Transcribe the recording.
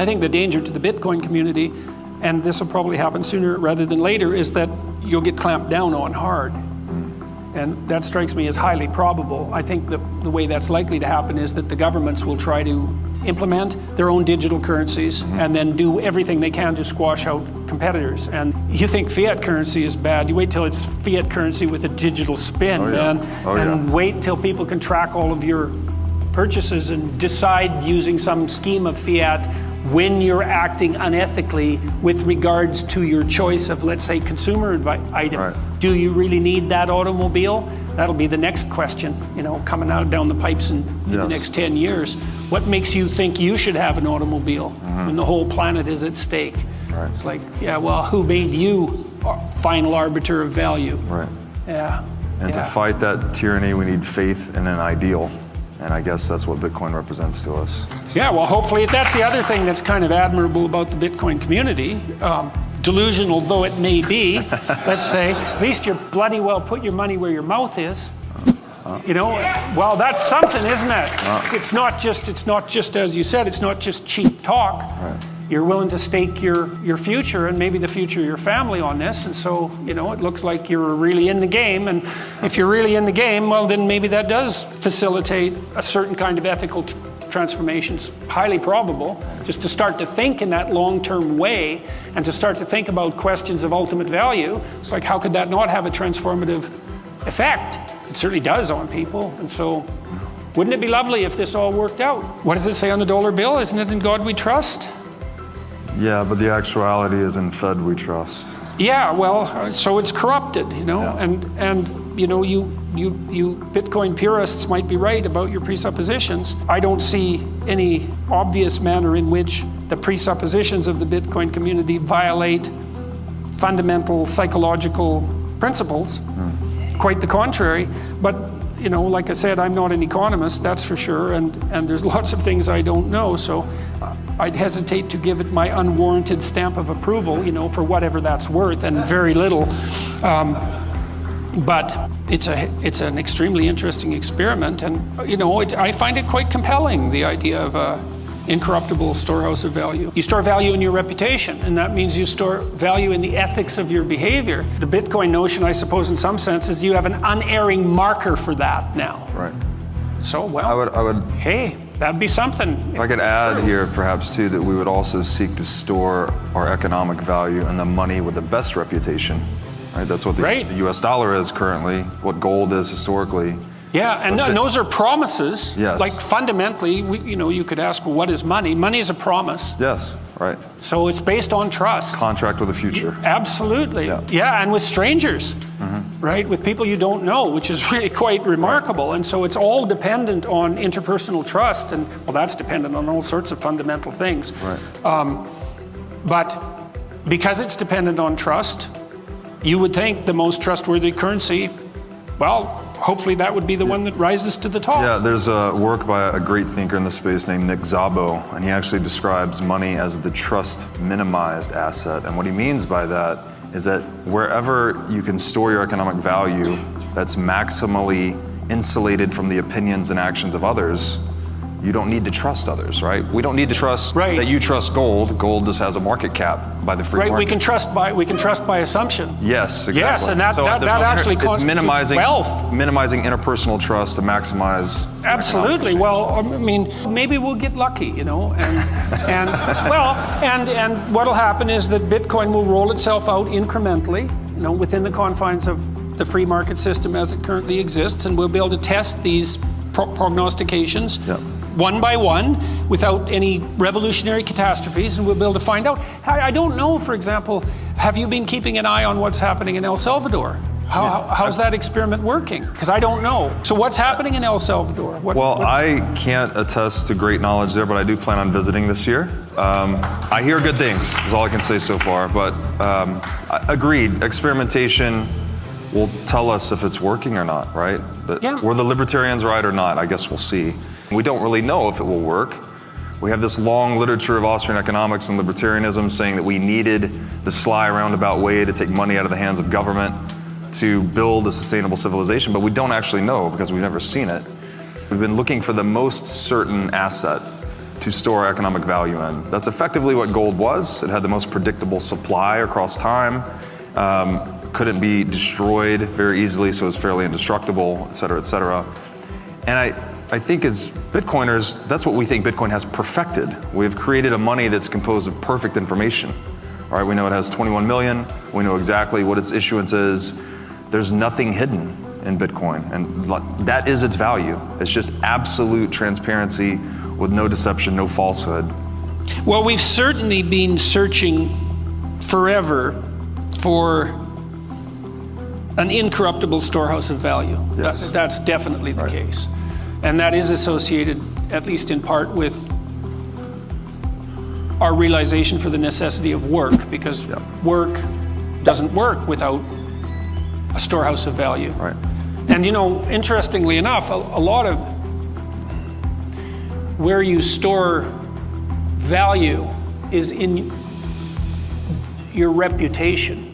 I think the danger to the Bitcoin community, and this will probably happen sooner rather than later, is that you'll get clamped down on hard. And that strikes me as highly probable. I think the way that's likely to happen is that the governments will try to implement their own digital currencies and then do everything they can to squash out competitors. And you think fiat currency is bad, you wait till it's fiat currency with a digital spin, and wait until people can track all of your purchases and decide using some scheme of fiat when you're acting unethically with regards to your choice of, let's say, consumer item. Right. Do you really need that automobile? That'll be the next question, coming out down the pipes in the next 10 years. What makes you think you should have an automobile when the whole planet is at stake? Right. It's like, who made you final arbiter of value? Right. Yeah. And to fight that tyranny, we need faith in an ideal. And I guess that's what Bitcoin represents to us. Yeah, well, hopefully that's the other thing that's kind of admirable about the Bitcoin community. Delusional though it may be, let's say, at least you're bloody well put your money where your mouth is. Well, that's something, isn't it? It's not just as you said, it's not just cheap talk. Right. You're willing to stake your future and maybe the future of your family on this, and so, it looks like you're really in the game, and if you're really in the game, well, then maybe that does facilitate a certain kind of ethical transformations, highly probable, just to start to think in that long-term way and to start to think about questions of ultimate value. It's like, how could that not have a transformative effect? It certainly does on people, and so wouldn't it be lovely if this all worked out? What does it say on the dollar bill? Isn't it in God we trust? Yeah, but the actuality is in Fed we trust. Yeah, well, so it's corrupted, and you Bitcoin purists might be right about your presuppositions. I don't see any obvious manner in which the presuppositions of the Bitcoin community violate fundamental psychological principles. Quite the contrary, but like I said, I'm not an economist, that's for sure, and there's lots of things I don't know, so I'd hesitate to give it my unwarranted stamp of approval, for whatever that's worth, and very little. But it's an extremely interesting experiment, and I find it quite compelling, the idea of a incorruptible storehouse of value. You store value in your reputation, and that means you store value in the ethics of your behavior. The Bitcoin notion, I suppose, in some sense, is you have an unerring marker for that now. Right. So, well, I would. Hey, that'd be something. If I could add here, perhaps too, that we would also seek to store our economic value in the money with the best reputation. Right. That's what the U.S. dollar is currently. What gold is historically. Yeah, and those are promises. Yes. Like fundamentally, you could ask, well, what is money? Money is a promise. Yes, right. So it's based on trust. Contract with the future. Absolutely. Yeah, and with strangers, right? With people you don't know, which is really quite remarkable. Right. And so it's all dependent on interpersonal trust, and well, that's dependent on all sorts of fundamental things. Right. But because it's dependent on trust, you would think the most trustworthy currency, well, hopefully that would be the one that rises to the top. Yeah, there's a work by a great thinker in the space named Nick Szabo, and he actually describes money as the trust minimized asset. And what he means by that is that wherever you can store your economic value that's maximally insulated from the opinions and actions of others, you don't need to trust others, right? We don't need to trust that you trust gold. Gold just has a market cap by the free market. We can trust by assumption. Yes, exactly. Yes, and that actually constitutes wealth. Minimizing interpersonal trust to maximize. Absolutely. Well, I mean, maybe we'll get lucky, and what'll happen is that Bitcoin will roll itself out incrementally, within the confines of the free market system as it currently exists, and we'll be able to test these prognostications one by one without any revolutionary catastrophes, and we'll be able to find out. I don't know, for example, have you been keeping an eye on what's happening in El Salvador? How's that experiment working? Because I don't know. So what's happening in El Salvador? I can't attest to great knowledge there, but I do plan on visiting this year. I hear good things, is all I can say so far, but agreed, experimentation will tell us if it's working or not, right? Were the libertarians right or not? I guess we'll see. We don't really know if it will work. We have this long literature of Austrian economics and libertarianism saying that we needed the sly roundabout way to take money out of the hands of government to build a sustainable civilization, but we don't actually know because we've never seen it. We've been looking for the most certain asset to store economic value in. That's effectively what gold was. It had the most predictable supply across time, couldn't be destroyed very easily, so it was fairly indestructible, et cetera, et cetera. And I think as Bitcoiners, that's what we think Bitcoin has perfected. We've created a money that's composed of perfect information. All right, we know it has 21 million, we know exactly what its issuance is. There's nothing hidden in Bitcoin, and that is its value. It's just absolute transparency with no deception, no falsehood. Well, we've certainly been searching forever for an incorruptible storehouse of value. Yes. That's definitely the case. And that is associated, at least in part, with our realization for the necessity of work, because work doesn't work without a storehouse of value. Right. And you know, interestingly enough, a lot of where you store value is in your reputation.